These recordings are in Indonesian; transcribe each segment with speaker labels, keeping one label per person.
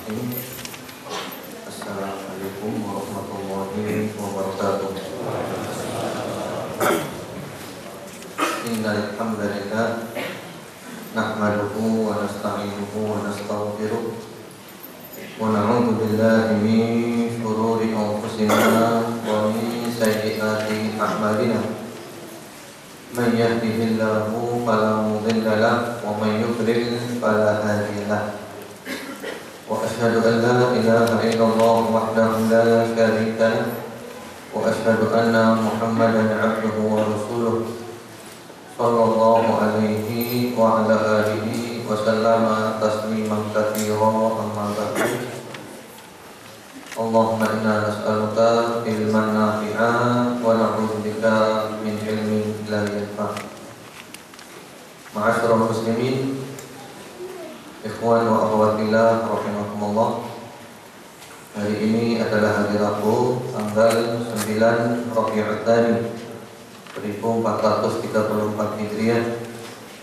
Speaker 1: Bismillahirrahmanirrahim. Assalamualaikum warahmatullahi wabarakatuh. Innal hamdalillah nahmaduhu wa nasta'inuhu wa nastaghfiruh wa na'udzu billahi min shururi anfusina wa min sayyiati a'malina. Man yahdihillahu fala mudilla lahu wa man yudlil fala hadiya lahu. Wa asyhadu an la ilaha illallah wahdahu la syarika lahu wa asyhadu anna Muhammadan 'abduhu wa rasuluh sallallahu alaihi wa ala alihi wa sallama tasliman katsiran amma ba'du. Allahumma inna nas'aluka ilman nafi'an wa na'udzubika min ilmin la yanfa'. Ma'asyiral muslimin, ikhwan wa akhwatillah rahimakumullah. Hari ini adalah hari Rabu tanggal 9 Rabiul Tsani 1434 Hijriah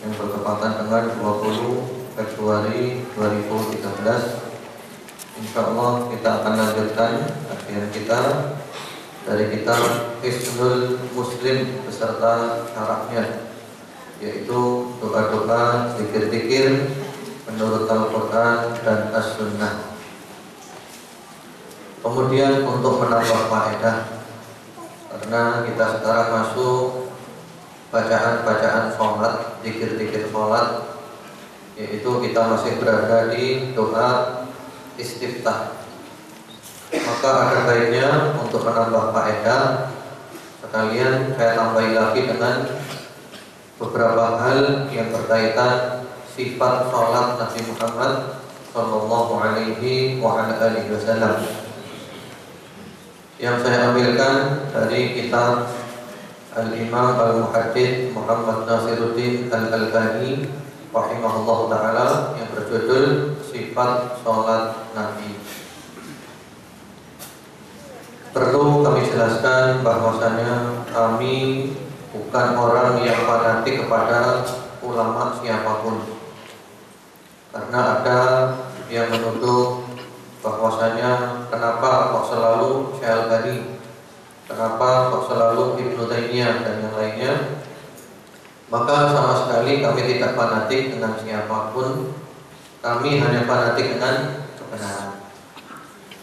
Speaker 1: yang bertepatan dengan 20 Februari 2013. Insyaallah kita akan lanjutkan kajian kita dari kitab Hisnul Muslim beserta syarahnya, yaitu doa-doa, zikir-zikir menurut Al-Quran dan As-Sunnah. Kemudian untuk menambah faedah, karena kita sekarang masuk bacaan-bacaan sholat, zikir-zikir sholat, yaitu kita masih berada di doa istiftah. Maka ada baiknya untuk menambah faedah, sekalian saya tambahi lagi dengan beberapa hal yang berkaitan sifat sholat Nabi Muhammad sallallahu alaihi wa ala alihi wasallam, yang saya ambilkan dari kitab Al-Imam Al-Muhaddits Muhammad Nasiruddin Al-Albani rahimahullah ta'ala, yang berjudul Sifat Sholat Nabi. Perlu kami jelaskan bahwasanya kami bukan orang yang fanatik kepada ulama siapapun, karena ada yang menuduh bahwasanya kenapa kok selalu Syekh Al-Albani, kenapa kok selalu Ibnu Taimiyah dan yang lainnya. Maka sama sekali kami tidak fanatik dengan siapapun. Kami hanya fanatik dengan kebenaran.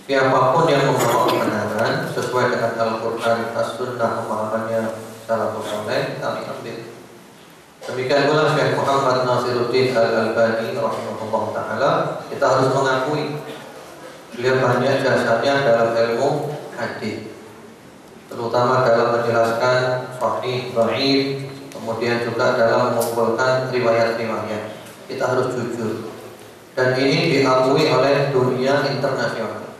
Speaker 1: Siapapun yang membawa kebenaran sesuai dengan Al-Quran, As-Sunnah, pemahamannya salafus saleh, kami ambil. Demikian pula Syekh Muhammad Nasiruddin Al-Albani rahimahullah ta'ala, kita harus mengakui beliau banyak jasanya dalam ilmu hadis, terutama dalam menjelaskan sahih, dhaif, kemudian juga dalam mengumpulkan riwayat-riwayat. Kita harus jujur, dan ini diakui oleh dunia internasional.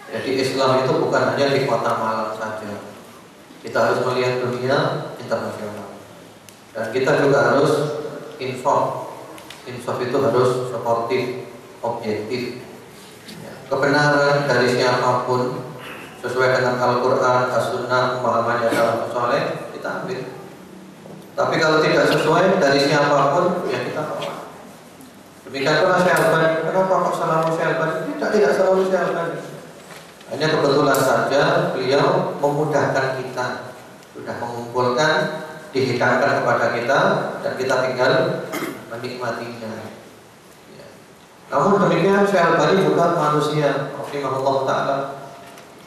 Speaker 1: Jadi Islam itu bukan hanya di kota Malang saja, kita harus melihat dunia internasional. Dan kita juga harus insaf. Insaf itu harus sportif, objektif. Kebenaran dari siapapun sesuai dengan Al-Quran, As-Sunnah, pemahamannya salafus saleh, kita ambil. Tapi kalau tidak sesuai dari siapapun, ya kita tolak. Demikian pula Syekh Al-Albani. Kenapa kok selalu Syekh Al-Albani? Tidak selalu Syekh Al-Albani. Hanya kebetulan saja beliau memudahkan kita, sudah mengumpulkan, dihidangkan kepada kita, dan kita tinggal menikmatinya. Ya. Namun demikian Syekh Al-Albani juga manusia, rahimahullah ta'ala.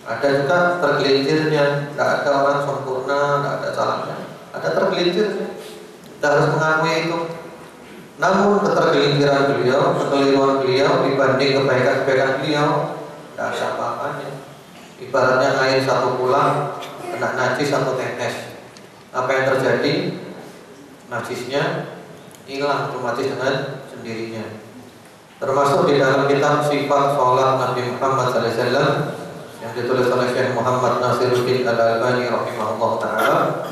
Speaker 1: Ada juga tergelincirnya, tidak ada orang sempurna, tidak ada salahnya, ada tergelincirnya. Kita harus mengakui itu. Namun ketergelinciran beliau, kekeliruan beliau dibanding kebaikan-kebaikan beliau, tidak ada apa-apanya. Ibaratnya air satu pulang kena najis satu tetes, apa yang terjadi? Najisnya hilang otomatis dengan sendirinya. Termasuk di dalam kitab Sifat Sholat Nabi Muhammad SAW yang ditulis oleh Syekh Muhammad Nasiruddin Al-Albani rahimahullah ta'ala.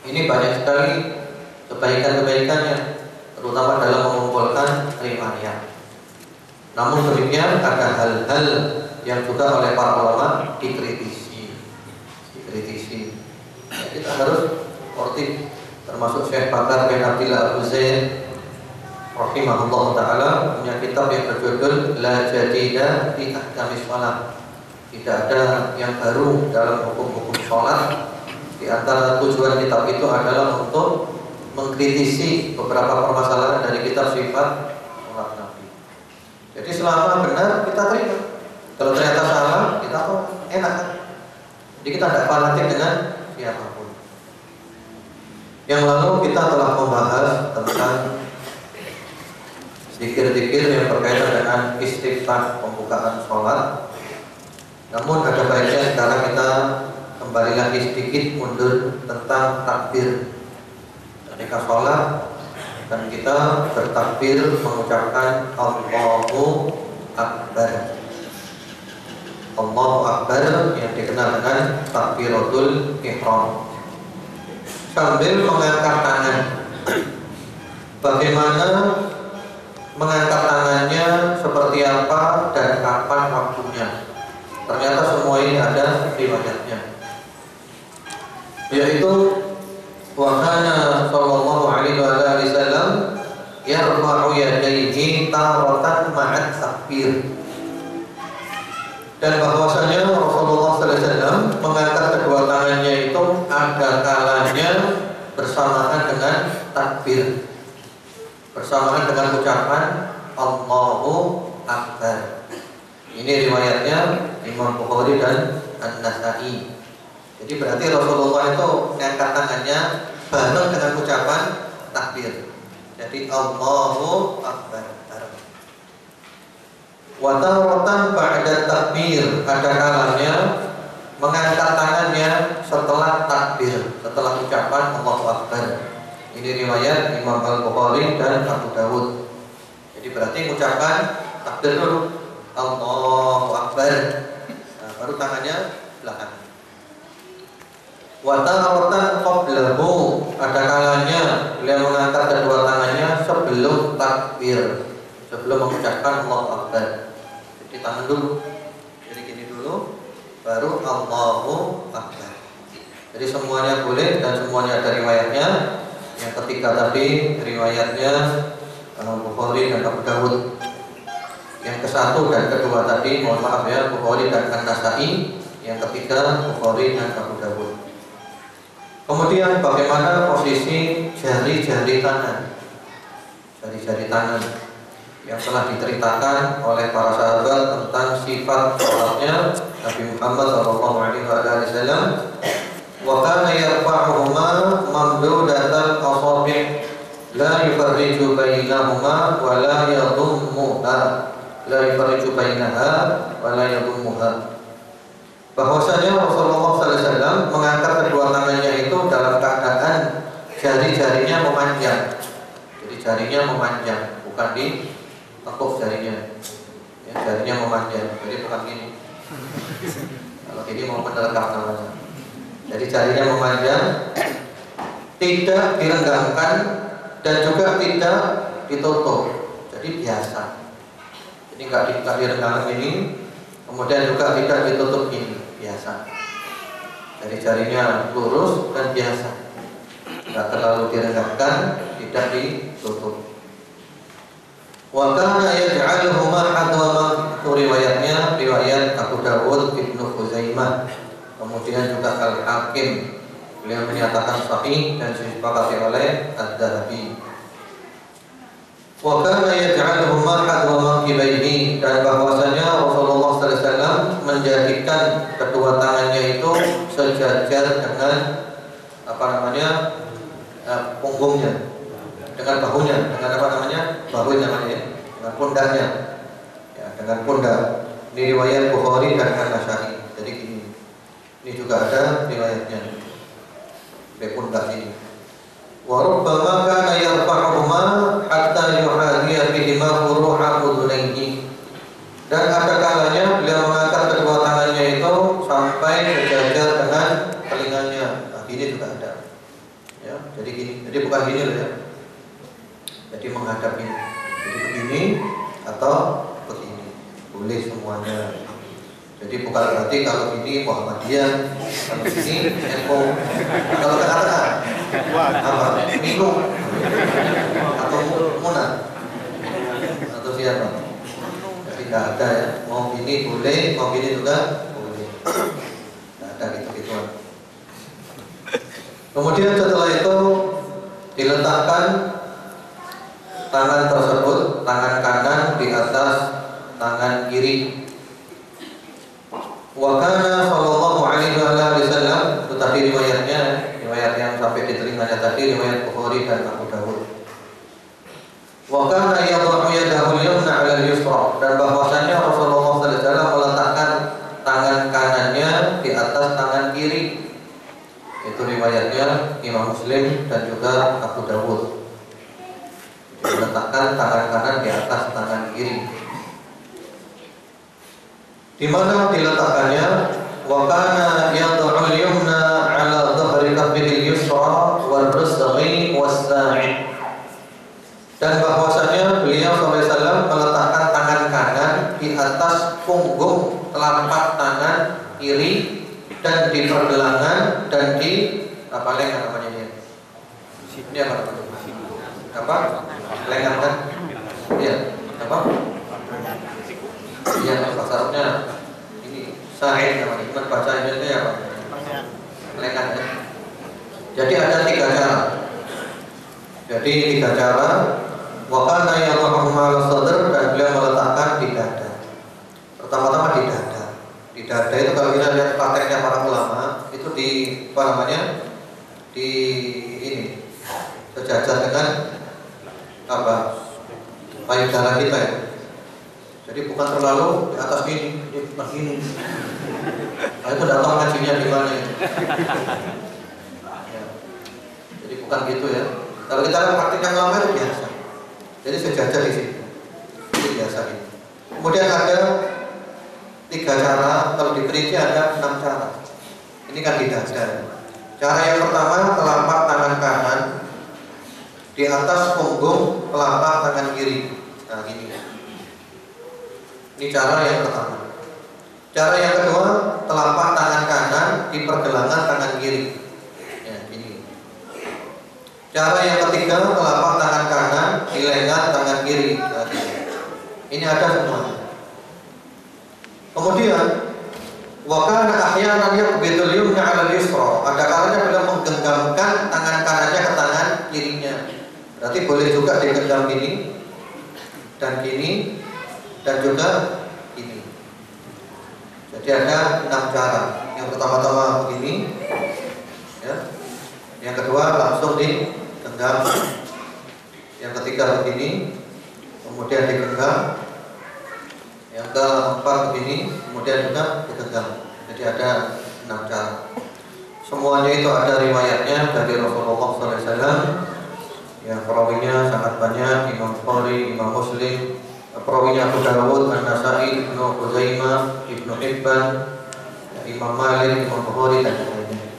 Speaker 1: Ini banyak sekali kebaikan-kebaikannya, terutama dalam mengumpulkan riwayat. Namun demikian ada hal-hal yang juga oleh para ulama dikritisi. Ya, kita harus sportif. Termasuk Syekh Bakar bin Abdillah Abu Zaid rahimahullah taala punya kitab yang berjudul La Jadida fi Ahkamis Shalah. Tidak ada yang baru dalam hukum-hukum sholat. Di antara tujuan kitab itu adalah untuk mengkritisi beberapa permasalahan dari kitab sifat sholat Nabi. Jadi selama benar kita terima. Kalau ternyata salah kita kok enak kan? Jadi kita tidak fanatik dengan siapapun. Yang lalu kita telah membahas tentang zikir-zikir yang berkaitan dengan istiftah pembukaan sholat. Namun ada baiknya sekarang kita kembali lagi sedikit mundur tentang takbir ketika sholat, dan kita bertakbir mengucapkan Allahu Akbar. Allahu Akbar yang dikenal dengan takbiratul ihram. Sambil mengangkat tangan. Bagaimana mengangkat tangannya, seperti apa dan kapan waktunya? Ternyata semua ini ada riwayatnya. Yaitu wa kana sallallahu alaihi wasallam yarfa'u yadayhi taratan ma'at takbir. Dan bahwasanya Rasulullah sallallahu alaihi wasallam mengangkat kedua tangannya itu ada kalanya bersamaan dengan takbir, bersamaan dengan ucapan Allahu Akbar. Ini riwayatnya Imam Bukhari dan An-Nasa'i. Jadi berarti Rasulullah itu mengangkat tangannya bareng dengan ucapan takbir. Jadi Allahu Akbar. Wa taratan ba'da takbir, ada kalanya mengangkat tangannya setelah takbir, setelah ucapan Allahu Akbar. Ini riwayat Imam Al-Bukhari dan Abu Dawud. Jadi berarti ucapan takbir dulu, Allahu Akbar, nah, baru tangannya belakang. Wa taratan qablahu, ada kalanya beliau mengangkat kedua tangannya sebelum takbir, sebelum mengucapkan Allahu Akbar. Jadi tangan dulu, jadi gini dulu, baru Allahu Akbar. Jadi semuanya boleh dan semuanya ada riwayatnya. Yang ketiga tadi riwayatnya Bukhari dan Abu Dawud. Yang ke-1 dan kedua tadi, mohon maaf ya, Bukhari dan An-Nasa'i. Yang ketiga Bukhari dan Abu Dawud. Kemudian bagaimana posisi jari-jari tangan? Jari-jari tangan yang telah diceritakan oleh para sahabat tentang sifat sholatnya Nabi Muhammad SAW. Wa kana yarfa'uhuma mamdudatal asabi' la yufarriju bainahuma wa la yadhummuha, la yufarriju bainaha wa la yadhummuha. Bahwasanya Rasulullah SAW mengangkat kedua tangannya itu dalam keadaan jari-jarinya memanjang. Jadi jarinya memanjang, bukan ditekuk jarinya. Ya, jarinya memanjang. Jadi bukan gini. Kalau gini mau mendekat namanya. Jadi jarinya memanjang, tidak direnggangkan dan juga tidak ditutup. Jadi biasa. Jadi nggak direnggangkan ini, kemudian juga tidak ditutup ini, biasa. Jadi jarinya lurus dan biasa, nggak terlalu direnggangkan, tidak ditutup. Wa kana yaj'aluhuma hadwa, itu riwayatnya riwayat Abu Dawud, Ibnu Khuzaimah, kemudian juga Al-Hakim. Beliau menyatakan sahih dan disepakati oleh Ad-Dhahabi. Wa kana yaj'aluhuma hadwa manqibaihi, dan bahwasanya Rasulullah sallallahu alaihi wasallam menjadikan kedua tangannya itu sejajar dengan punggungnya, dengan bahunya, dengan bahunya dengan pundaknya, ya, dengan pundak. Ini riwayat Bukhari dan An-Nasa'i. Jadi ini juga ada riwayatnya di pundak ini. Wa rubbama kana yarfa'uhuma hatta yuhadiya bihima furu'a udhunayhi, dan ada kalanya beliau mengangkat kedua tangannya itu sampai sejajar dengan telinganya. Nah, ini juga ada. Ya, jadi gini. Jadi bukan gini loh ya. Jadi menghadap ini. Jadi begini atau begini. Boleh semuanya. Jadi bukan berarti kalau ini Muhammadiyah, kalau ini NU, kalau ke tengah apa? Minum atau Muna. siapa? Jadi nggak ada ya. Mau gini boleh, mau gini juga boleh. Nggak ada gitu-gituan. Kemudian setelah itu diletakkan tangan tersebut, tangan kanan di atas tangan kiri. Wa kana sallallahu alaihi wasallam, itu tadi riwayatnya, riwayat yang sampai di telinganya tadi, riwayat Bukhari dan Abu Dawud. Wa kana yad'u yadahu al-yumna 'ala al-yusra, dan bahwasanya Rasulullah sallallahu alaihi wasallam meletakkan tangan kanannya di atas tangan kiri. Itu riwayatnya Imam Muslim dan juga Abu Dawud. Meletakkan tangan kanan di atas tangan kiri. Di mana diletakkannya? Wa kana yad'u al-yumna 'ala dhahri kaffihi al-yusra wal rusghi was-sa'i. Dan bahwasanya beliau SAW meletakkan tangan kanan di atas punggung telapak tangan kiri dan di pergelangan dan di apa lengan namanya dia? Ini apa namanya? Apa? Lengan kan? Iya. Apa? Iya, bahasa Arabnya ini sa'id namanya. Cuman bahasa Indonesia apa? Lengan kan? Jadi ada 3 cara. Jadi 3 cara. Wa kana yad'uhuma 'ala sadr, dan beliau meletakkan di dada. Pertama-tama di dada. Di dada itu kalau kita lihat prakteknya para ulama itu di apa namanya? Di ini sejajar dengan apa? Payudara kita ya. Jadi bukan terlalu di atas ini, bukan ini. Nah, itu datang ngajinya di mana itu. Ya. Jadi bukan gitu ya. Kalau kita lihat praktik yang lama itu biasa. Jadi sejajar di sini. Itu biasa ini. Kemudian ada 3 cara, kalau diperinci ada 6 cara. Ini kan di dada. Cara yang pertama, telapak tangan kanan di atas punggung telapak tangan kiri. Nah ini. Ini cara yang pertama. Cara yang kedua, telapak tangan kanan di pergelangan tangan kiri. Ya, ini. Cara yang ketiga, telapak tangan kanan di lengan tangan kiri. Nah, ini ada semuanya. Kemudian, wa kana ahyanan yaqbidul yumna 'ala al-yusra. Ada kalanya beliau menggenggamkan tangan kanannya ke tangan kirinya. Berarti boleh juga digenggam gini dan gini dan juga ini. Jadi ada 6 cara. Yang pertama-tama begini, ya. Yang kedua langsung digenggam. Yang ketiga begini, kemudian digenggam. Yang keempat begini, kemudian juga digenggam. Jadi ada 6 cara. Semuanya itu ada riwayatnya dari Rasulullah SAW. Yang perawinya sangat banyak, Imam Bukhari, Imam Muslim, perawinya Abu Dawud, An-Nasa'i, Ibnu Khuzaimah, Ibnu Hibban, Imam Malik, Imam Bukhari dan lainnya.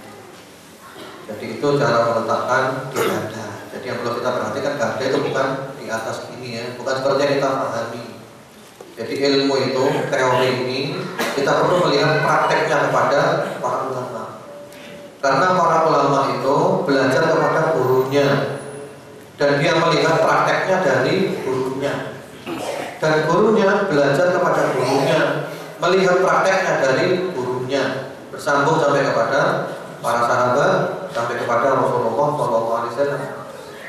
Speaker 1: Jadi itu cara meletakkan di dada. Jadi yang perlu kita perhatikan, dada itu bukan di atas ini ya, bukan seperti yang kita pahami. Jadi ilmu itu, teori ini kita perlu melihat prakteknya kepada para ulama. Karena para ulama itu belajar kepada gurunya dan dia melihat prakteknya dari gurunya. Dan gurunya belajar kepada gurunya, melihat prakteknya dari gurunya, bersambung sampai kepada para sahabat, sampai kepada Rasulullah SAW.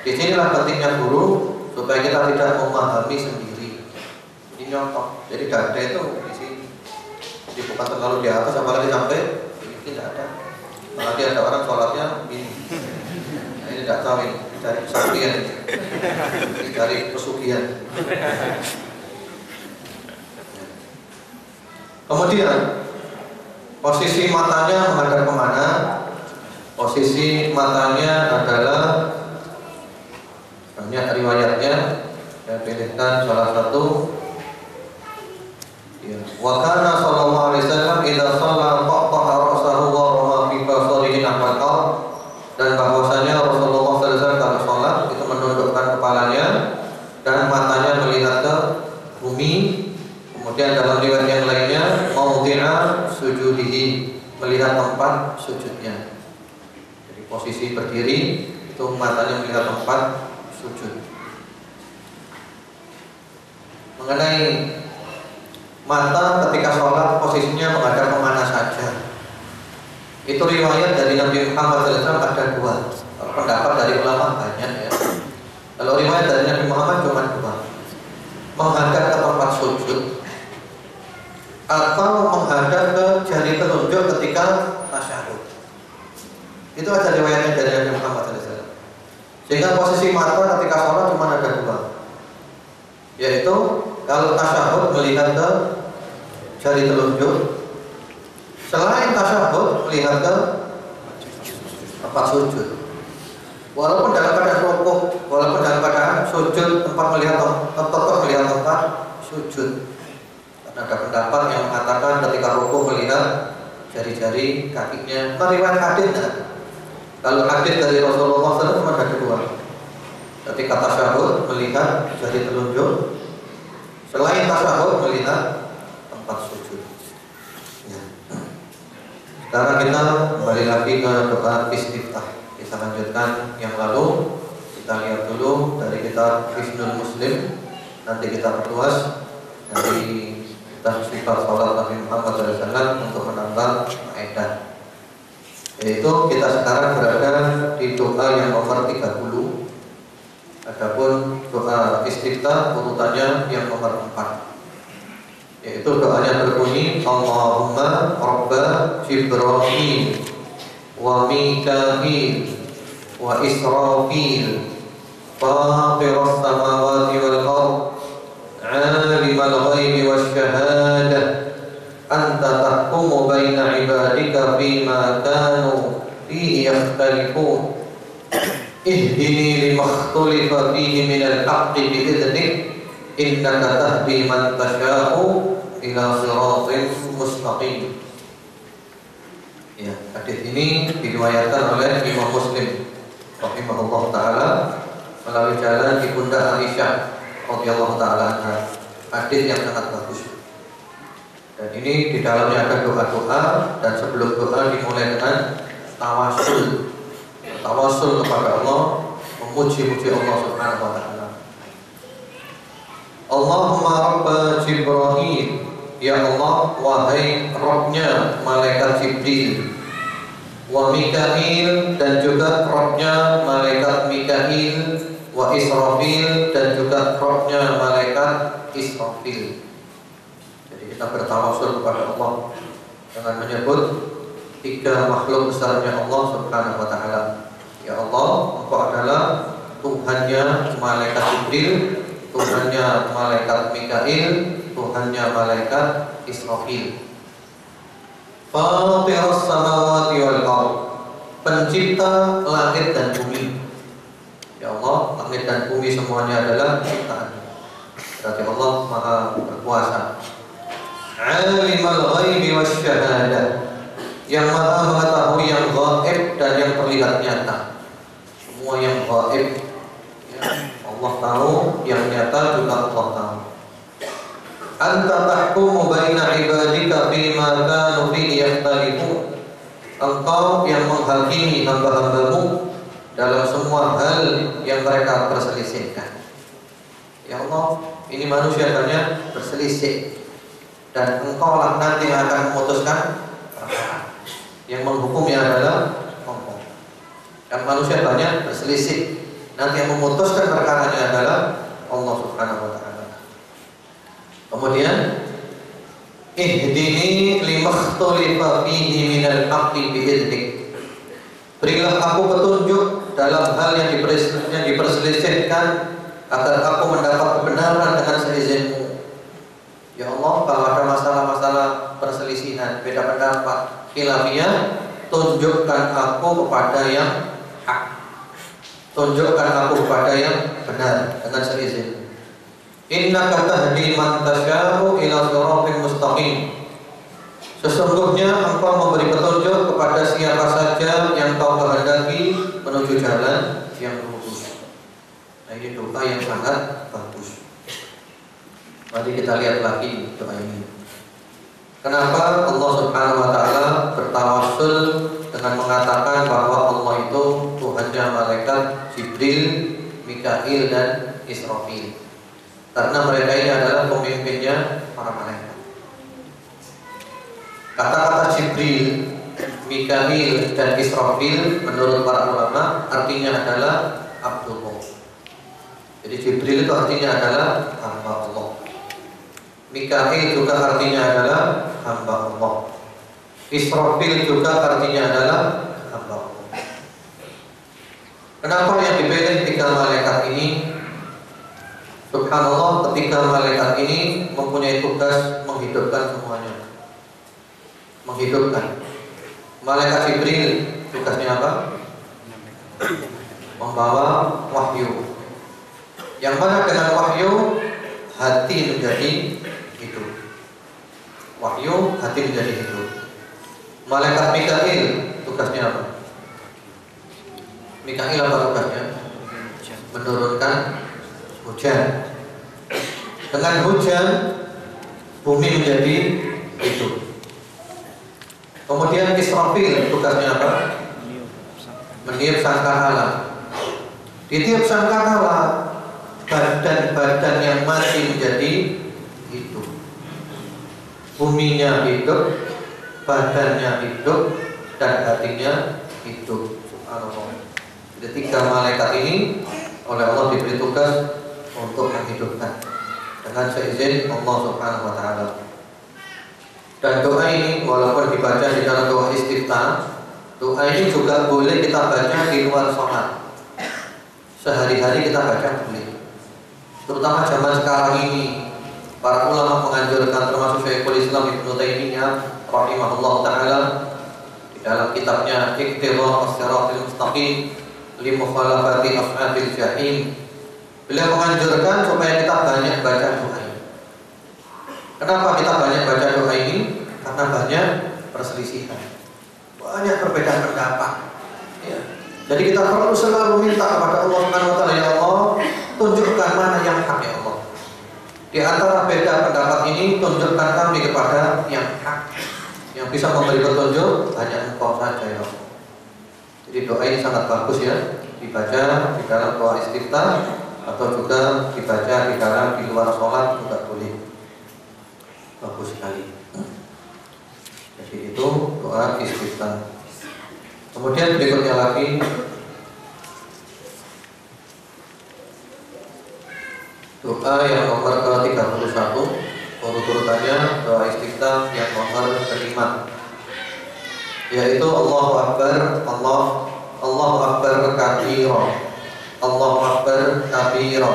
Speaker 1: Disinilah pentingnya guru supaya kita tidak memahami sendiri. Ini nyontok. Jadi dada itu di sini. Jadi bukan terlalu di atas, apalagi sampai ini tidak ada. Apalagi ada orang sholatnya ini. Nah, ini tidak tahu ini dari pesugihan, ini dari pesugihan. Kemudian posisi matanya menghadap kemana? Posisi matanya adalah banyak riwayatnya. Saya pilihkan salah satu. Wa kana sallallahu alaihi wasallam idza shalla qatta'a ra'sahu wa rama fi basarihi nahwal ard. Dan bahwasanya Rasulullah SAW kalau sholat itu menundukkan kepalanya dan matanya melihat ke bumi. Kemudian dalam riwayat yang lainnya maudhi'a sujudihi, melihat tempat sujudnya. Jadi posisi berdiri itu matanya melihat tempat sujud. mengenai mata ketika sholat posisinya menghadap kemana saja. Itu riwayat dari Nabi Muhammad SAW ada dua. Pendapat dari ulama banyak ya. Kalau riwayat dari Nabi Muhammad cuma dua, menghadap ke tempat sujud atau menghadap ke jari telunjuk ketika tasyahud. Itu ada riwayatnya dari Nabi Muhammad SAW. Sehingga posisi mata ketika sholat cuma ada dua, yaitu kalau tasyahud melihat ke jari telunjuk, selain tasyahud melihat ke tempat sujud. Walaupun dalam keadaan rukuk, walaupun dalam keadaan sujud, tetap melihat tempat sujud. Karena ada pendapat yang mengatakan ketika rukuk melihat jari-jari kakinya. Riwayat hadis nah. Kalau hadis dari Rasulullah SAW cuma ada dua. Ketika tasyahud melihat jari telunjuk, selain tasyahud melihat tempat sujud. Ya. Sekarang kita kembali lagi ke doa istiftah. Kita lanjutkan yang lalu. Kita lihat dulu dari kitab Hisnul Muslim. Nanti kita perluas dari kitab sifat salat Nabi Muhammad SAW untuk menambah faedah. Yaitu kita sekarang berada di doa yang nomor 30. Adapun doa istiftah urutannya yang nomor 4. Yaitu doanya berbunyi Allahumma Rabba Jibril wa Mikail wa Israfil Fatiras samawati wal ardh Alimal ghaibi wasyahadah Anta tahkumu baina ibadika fima kanu fihi yakhtalifun Ihdini lima ikhtalifa fihi minal haqqi bi'idhnik Innaka tahdi man tasha'u ila siratin mustaqim. Ya, hadis ini diriwayatkan oleh Imam Muslim rahimahullah taala melalui jalan Ibunda Aisyah radhiyallahu taala anha. Hadis yang sangat bagus. Dan ini di dalamnya ada doa-doa, dan sebelum doa dimulai dengan tawasul. Tawasul kepada Allah, memuji-muji Allah Subhanahu wa taala. Allahumma Rabba Jibril, ya Allah, wahai Rabbnya malaikat Jibril, wa Mikail, dan juga Rabbnya malaikat Mikail, wa Israfil, dan juga Rabbnya malaikat Israfil. Jadi kita bertawasul kepada Allah dengan menyebut tiga makhluk besarnya Allah Subhanahu wa taala. Ya Allah, Engkau adalah Tuhannya malaikat Jibril, Tuhannya malaikat Mikail, Tuhannya malaikat Israfil. Fatiras samawati wal ardh, pencipta langit dan bumi. Ya Allah, langit dan bumi semuanya adalah ciptaan. Berarti Allah Maha berkuasa. Alimal ghaibi wasyahadah, yang Maha mengetahui yang gaib dan yang terlihat nyata. Semua yang gaib ya, Allah tahu, yang nyata juga Allah tahu. Anta tahkumu baina ibadika fima kanu fihi yakhtalifun. Engkau yang menghakimi hamba-hambamu dalam semua hal yang mereka perselisihkan. Ya Allah, ini manusia banyak berselisih, dan Engkau lah nanti akan memutuskan perkara. Yang menghukumnya adalah Allah. Dan manusia banyak berselisih, nanti yang memutuskan perkaranya adalah Allah Subhanahu wa taala. Kemudian ihdini limakhtalifa fihi minal haqqi bi'idhnik. Berilah aku petunjuk dalam hal yang diperselisihkan agar aku mendapat kebenaran dengan seizinmu. Ya Allah, kalau ada masalah-masalah perselisihan, beda pendapat, khilafiyah, tunjukkan aku kepada yang hak. Tunjukkan aku kepada yang benar dengan seizin. Innaka tahdi man tasya'u ila siratin mustaqim. Sesungguhnya Engkau memberi petunjuk kepada siapa saja yang Kau kehendaki menuju jalan yang lurus. Nah, ini doa yang sangat bagus. Mari kita lihat lagi doa ini. Kenapa Allah Subhanahu wa taala bertawassul dengan mengatakan bahwa Allah itu Tuhannya malaikat Jibril, Mikail, dan Israfil? karena mereka ini adalah pemimpinnya para malaikat. Kata-kata Jibril, Mikail, dan Israfil menurut para ulama artinya adalah Abdullah. Jadi Jibril itu artinya adalah hamba Allah. Mikail juga artinya adalah hamba Allah. Israfil juga artinya adalah hamba Allah. Kenapa yang dipilih tiga malaikat ini? Subhanallah, ketiga malaikat ini mempunyai tugas menghidupkan semuanya. Menghidupkan. Malaikat Jibril tugasnya apa? Membawa wahyu. Yang mana dengan wahyu hati menjadi hidup. Wahyu hati menjadi hidup. Malaikat Mikail tugasnya apa? Mikail apa tugasnya? Menurunkan hujan. Dengan hujan bumi menjadi hidup. Kemudian Israfil tugasnya apa? Meniup sangkakala. Ditiup sangkakala, badan-badan yang mati menjadi hidup. Buminya hidup, badannya hidup, dan hatinya hidup. Subhanallah. Jadi tiga malaikat ini oleh Allah diberi tugas untuk menghidupkan dengan seizin Allah Subhanahu wa taala. Dan doa ini walaupun dibaca di dalam doa istiftah, doa ini juga boleh kita baca di luar sholat. Sehari-hari kita baca boleh. Terutama zaman sekarang ini, para ulama menganjurkan, termasuk Syekhul Islam Ibnu Taimiyah rahimahullah taala di dalam kitabnya Iqtidha' as-Siratal Mustaqim li mukhalafati ashabil jahim. Beliau menganjurkan supaya kita banyak baca doa ini. Kenapa kita banyak baca doa ini? Karena banyak perselisihan, banyak perbedaan pendapat. Ya. Jadi kita perlu selalu minta kepada Allah Subhanahu wa taala, ya Allah, tunjukkan mana yang hak ya Allah. Di antara beda pendapat ini, tunjukkan kami kepada yang hak, yang bisa memberi petunjuk hanya Engkau saja ya Allah. Jadi doa ini sangat bagus ya, dibaca di dalam doa istiftah atau juga dibaca di luar sholat juga boleh. Bagus sekali. Jadi itu doa istiftah. Kemudian berikutnya lagi doa yang nomor ke-31, urut-urutannya doa istiftah yang nomor ke-5, yaitu Allahu Akbar, Allahu Akbar kabira, Allahu Akbar kabira,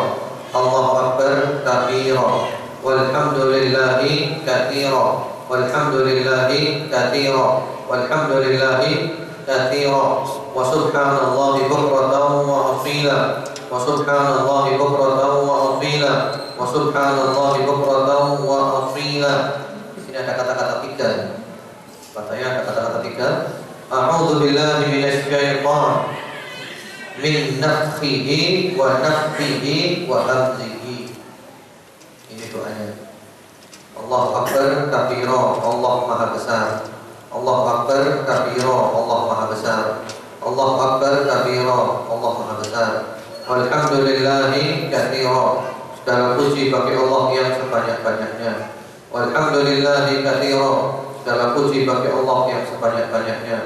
Speaker 1: Allahu Akbar kabira, walhamdulillahi katsira, walhamdulillahi katsira, walhamdulillahi katsira, wa subhanallahi bukratan wa asila, wa subhanallahi bukratan wa asila, wa subhanallahi bukratan wa asila. Di sini ada kata-kata tiga. Katanya ada kata-kata tiga. A'udzu billahi minasy syaithan min nafthihi wa nafthihi wa hamzihi. Ini doanya. Allahu Akbar kabira, Allah Maha Besar. Allahu Akbar kabira, Allah Maha Besar. Allahu Akbar kabira, Allah Maha Besar. Walhamdulillahi katsira. Segala puji bagi Allah yang sebanyak-banyaknya. Walhamdulillahi katsira. Segala puji bagi Allah yang sebanyak-banyaknya.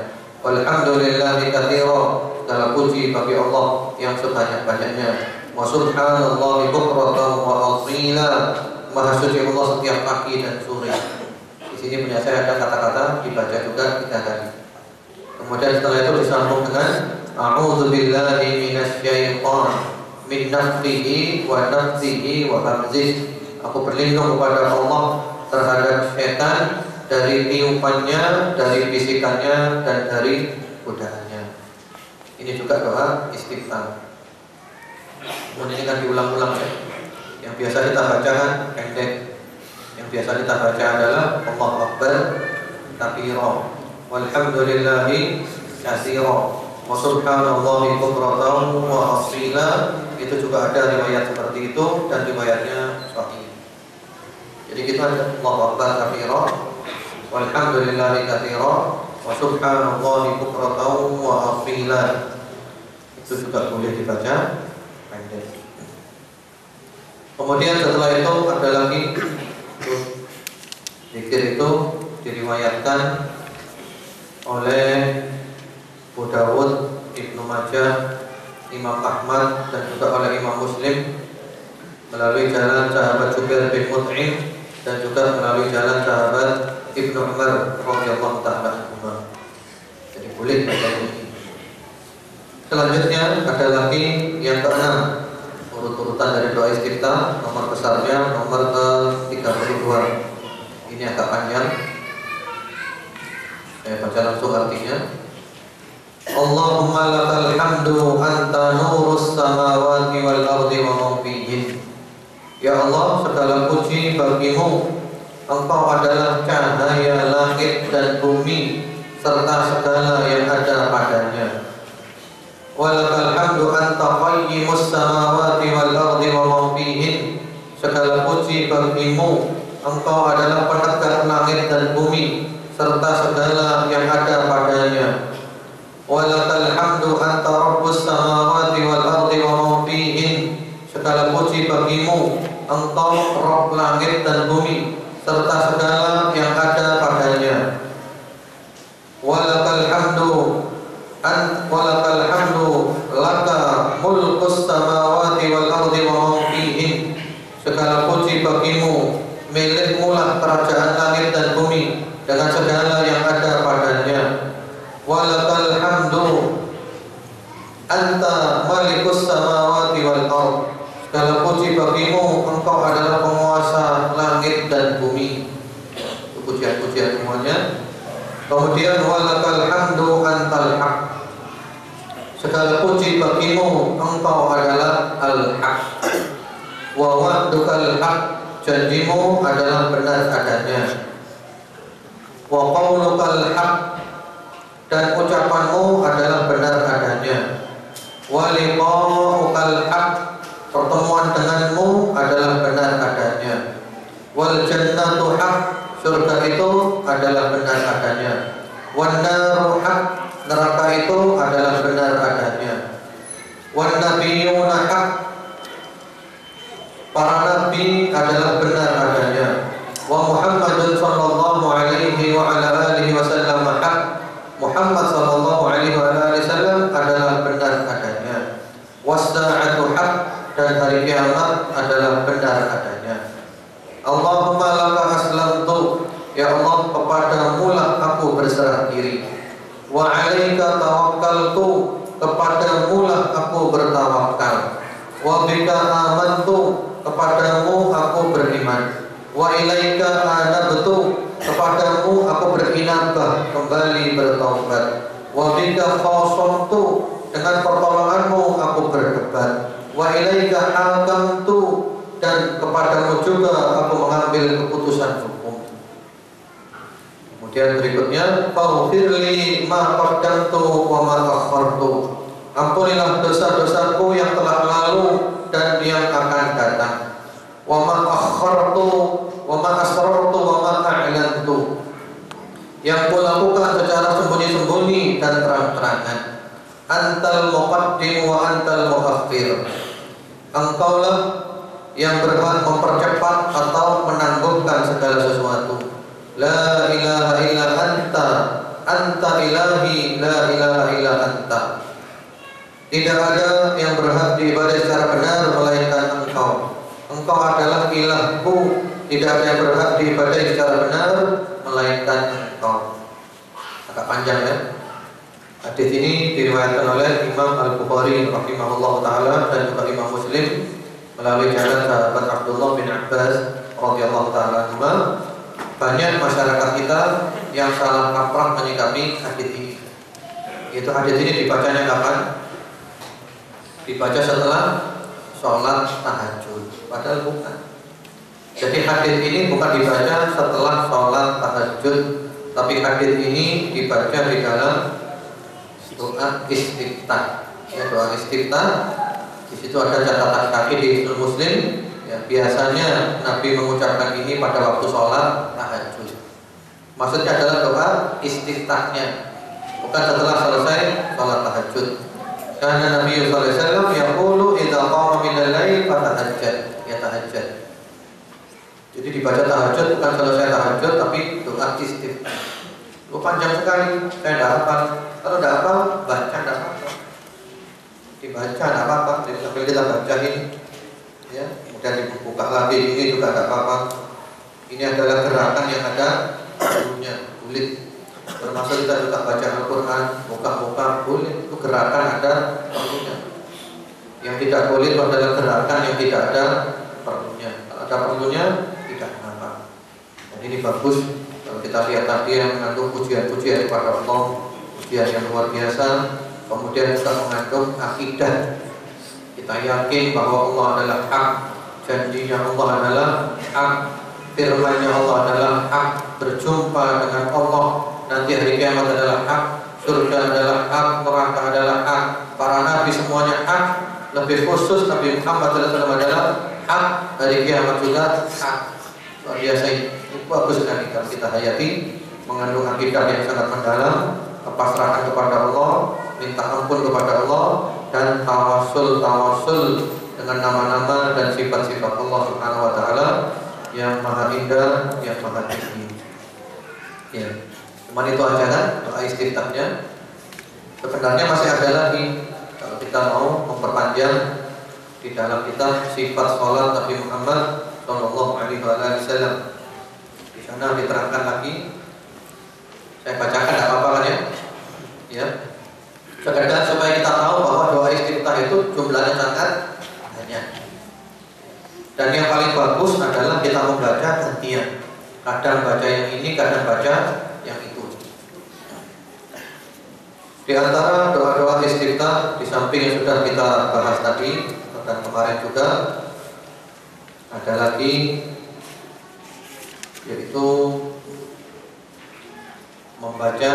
Speaker 1: Walhamdulillahi katsira. Segala puji bagi Allah yang sebanyak-banyaknya. Wa subhanallahi bukratan wa asila. Maha suci Allah setiap pagi dan sore. Di sini punya saya ada kata-kata dibaca juga 3 kali. Kemudian setelah itu disambung dengan A'udzu billahi minasy syaithan min nafthihi wa nafthihi wa hamzihi. Aku berlindung kepada Allah terhadap setan, dari tiupannya, dari bisikannya, dan dari godaannya. Ini juga doa istiftah. Kemudian ini kan diulang-ulang ya. Yang biasa kita baca kan pendek. Yang biasa kita baca adalah Allahu Akbar kabira, walhamdulillahi katsira, wa subhanallahi bukratan wa asila. Itu juga ada riwayat seperti itu dan riwayatnya sahih. Jadi kita ada Allahu Akbar kabira, walhamdulillahi katsira, wa subhanallahi bukratan wa asila. Itu juga boleh dibaca pendek. Kemudian setelah itu ada lagi zikir itu diriwayatkan oleh Abu Dawud, Ibnu Majah, Imam Ahmad dan juga oleh Imam Muslim melalui jalan sahabat Jubair bin Mut'im dan juga melalui jalan sahabat Ibnu Umar radhiyallahu ta'ala anhu. Jadi boleh baca ini. Selanjutnya ada lagi yang keenam, urut-urutan dari doa istiftah, nomor besarnya nomor ke-32. Ini agak panjang. Saya baca langsung artinya. Allahumma lakal hamdu anta nurus samawati wal ardi wa ma fihin. Ya Allah, segala puji bagimu. Engkau adalah cahaya langit dan bumi serta segala yang ada padanya. Walakal hamdu anta qayyimus samawati wal ardi wa ma fihin. Segala puji bagimu. Engkau adalah penegak langit dan bumi serta segala yang ada padanya. Walakal hamdu anta rabbus samawati wal ardi wa ma fihin. Segala puji bagimu, engkau Rabb langit dan bumi serta segala yang ada padanya. Walakal hamdu laka mulkus samawati wal ardi wa ma fihin. Segala puji bagimu, milikmu lah kerajaan langit dan bumi dengan segala yang ada padanya. Walakal hamdu anta malikus samawati wal ard. Segala puji bagimu, engkau adalah penguasa langit dan bumi. Itu pujian-pujian semuanya. Kemudian walakal hamdu antal haq. Segala puji bagimu, engkau adalah al-haq. Wa wa'dukal haq. Janjimu adalah benar adanya. Wa qaulukal haq. Dan ucapanmu adalah benar adanya. Wa liqa'ukal haq. Pertemuan denganmu adalah benar adanya. Wal jannatu haq. Surga itu adalah benar adanya. Wan naru haq. Neraka itu adalah benar adanya. Wan nabiyyuna haq. Para nabi adalah benar adanya. Wa Muhammadun sallallahu alaihi wa ala alihi wasallam haq. Muhammad sallallahu alaihi wa ala alihi wasallam adalah benar adanya. Was-sa'atu haq. Dan hari kiamat adalah benar adanya. Allahumma laka aslamtu. Ya Allah, kepadamu lah aku berserah diri. Wa 'alaika tawakkaltu. Kepadamu lah aku bertawakal. Wa bika amantu. Kepadamu aku beriman. Wa ilaika anabtu. Kepadamu aku berinabah, kembali bertaubat. Wa bika khasamtu. Dengan pertolonganmu aku berdebat. Wa ilaika hakamtu. Dan kepadamu juga aku mengambil keputusan hukum. Kemudian berikutnya, faghfirli ma qaddamtu wa ma akhartu. Ampunilah dosa-dosaku yang telah lalu dan yang akan datang. Wa ma akhartu wa ma asrartu wa ma a'lantu. Yang kulakukan secara sembunyi-sembunyi dan terang-terangan. Antal muqaddim wa antal muakhir. Engkaulah yang berhak mempercepat atau menangguhkan segala sesuatu. La ilaha illa anta. Anta ilahi la ilaha illa anta. Tidak ada yang berhak diibadai secara benar melainkan engkau. Engkau adalah ilahku. Tidak ada yang berhak diibadai secara benar melainkan engkau. Agak panjang ya. Hadis ini diriwayatkan oleh Imam Al-Bukhari rahimahullah ta'ala dan juga Imam Muslim melalui jalan sahabat Abdullah bin Abbas radhiyallahu ta'ala anhu. Banyak masyarakat kita yang salah kaprah menyikapi hadis ini. Itu hadis ini dibacanya kapan? Dibaca setelah sholat tahajud. Padahal bukan. Jadi hadis ini bukan dibaca setelah sholat tahajud, tapi hadis ini dibaca di dalam doa istiftah. Ya, doa istiftah. Di situ ada catatan kaki di Hisnul Muslim. Ya, biasanya Nabi mengucapkan ini pada waktu sholat tahajud. Maksudnya adalah doa istiftahnya, bukan setelah selesai sholat tahajud. Karena Nabi sallallahu alaihi wasallam yaqulu idza qama minal lail fatahajjad. Ya, tahajud. Jadi dibaca tahajud bukan selesai tahajud tapi doa istiftah. Lu panjang sekali, saya tidak hafal. Kalau tidak hafal, baca tidak apa-apa. Dibaca tidak apa-apa, jadi sambil kita baca ini, ya, kemudian dibuka lagi ini juga tidak apa-apa. Ini adalah gerakan yang ada dulunya, boleh. Termasuk kita juga baca Al-Quran, buka-buka boleh. Itu gerakan ada perlunya. Yang tidak boleh itu adalah gerakan yang tidak ada perlunya. Kalau ada perlunya, tidak kenapa. Dan ini bagus. Kalau kita lihat tadi yang mengandung pujian-pujian kepada Allah, pujian yang luar biasa, kemudian juga mengandung akidah. Kita yakin bahwa Allah adalah hak, janjinya Allah adalah hak, firman-Nya Allah adalah hak, berjumpa dengan Allah nanti hari kiamat adalah hak, surga adalah hak, neraka adalah hak, para nabi semuanya hak, lebih khusus Nabi Muhammad SAW adalah hak, hari kiamat juga hak. Luar biasa ini. Bagus sekali kalau kita hayati, mengandung akidah yang sangat mendalam, kepasrahan kepada Allah, minta ampun kepada Allah, dan tawasul dengan nama-nama dan sifat-sifat Allah Subhanahu wa taala yang maha indah, yang maha tinggi. Ya. Cuma itu aja kan doa istiftahnya. Sebenarnya masih ada lagi kalau kita mau memperpanjang di dalam kitab sifat sholat Nabi Muhammad Shallallahu Alaihi Wasallam. Di sana diterangkan lagi. Saya bacakan tidak apa-apa kan ya? Ya. Sekedar supaya kita tahu bahwa doa istiftah itu jumlahnya sangat banyak. Dan yang paling bagus adalah kita membaca gantian. Kadang baca yang ini, kadang baca yang itu. Di antara doa-doa istiftah di samping yang sudah kita bahas tadi dan kemarin juga ada lagi, yaitu membaca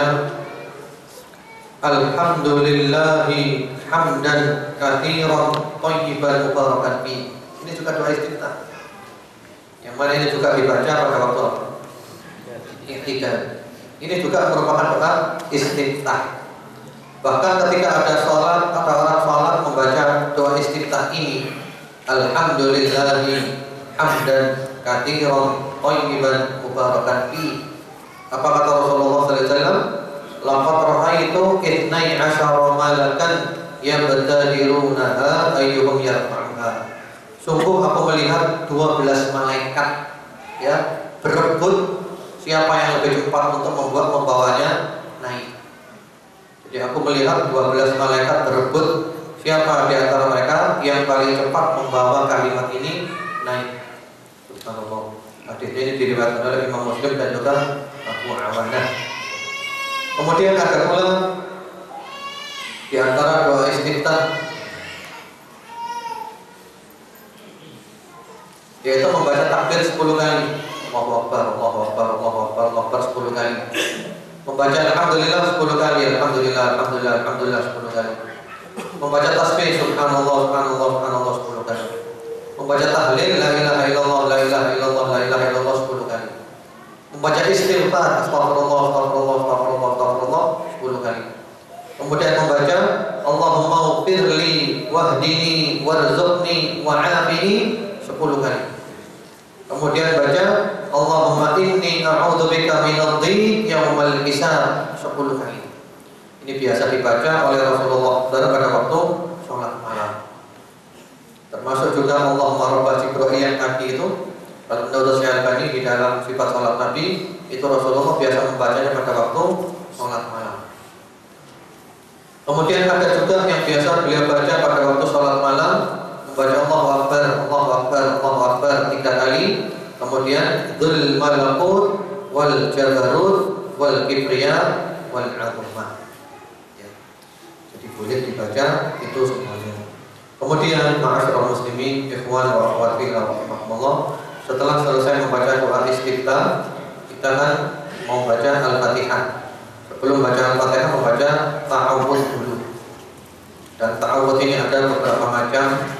Speaker 1: Alhamdulillahi hamdan katsiran thayyiban mubarakan fi. Ini juga doa istiftah. Yang mana ini juga dibaca pada waktu i'tidal. Ini juga merupakan doa istiftah. Bahkan ketika ada sholat, ada orang sholat membaca doa istiftah ini, Alhamdulillahi hamdan katsiran thayyiban mubarakan fi. Apa kata Rasulullah sallallahu alaihi wasallam? Laqad ra'aitu 12 malakan yabtadirunaha ayyuhum yarfa'uha. Sungguh aku melihat 12 malaikat ya berebut siapa yang lebih cepat untuk membawanya naik. Jadi aku melihat 12 malaikat berebut siapa di antara mereka yang paling cepat membawa kalimat ini naik. Subhanallah. Hadis ini diriwayatkan oleh Imam Muslim dan juga Abu Awanah. Kemudian ada pula di antara doa istiftah yaitu membaca takbir 10 kali. Allahu Akbar, Allahu Akbar, Allahu Akbar, Allahu Akbar 10 kali. Membaca Alhamdulillah 10 kali, Alhamdulillah, Alhamdulillah, Alhamdulillah 10 kali. Membaca tasbih Subhanallah, Subhanallah, Subhanallah 10 kali. Membaca tahlil La ilaha illallah, La ilaha illallah, La ilaha illallah 10 kali. Membaca istighfar Astagfirullah, Astagfirullah, Astagfirullah, Astagfirullah 10 kali. Kemudian membaca Allahumma ufirli wahdini warzuqni wa'afini 10 kali. Kemudian baca Allahumma inni a'udzubika minadh-dhayq yaumal hisab 10 kali. Ini biasa dibaca oleh Rasulullah pada waktu sholat malam. Termasuk juga Allahumma rabba Jibril yang tadi itu Al-Nawawi Syalbani di dalam sifat sholat Nabi itu Rasulullah biasa membacanya pada waktu sholat malam. Kemudian ada juga yang biasa beliau baca pada waktu sholat malam, membaca Allahu Akbar, Allahu Akbar, Allahu Akbar 3 kali. Kemudian Dzul Malakut wal Jabarut wal Kibriya wal Azimah. Ya. Jadi boleh dibaca itu semuanya. Kemudian ma'asyiral muslimin, ikhwan wa akhwati rahimakumullah, setelah selesai membaca doa istiftah, kita kan mau baca Al-Fatihah. Sebelum baca Al-Fatihah membaca ta'awudz dulu. Dan ta'awudz ini ada beberapa macam.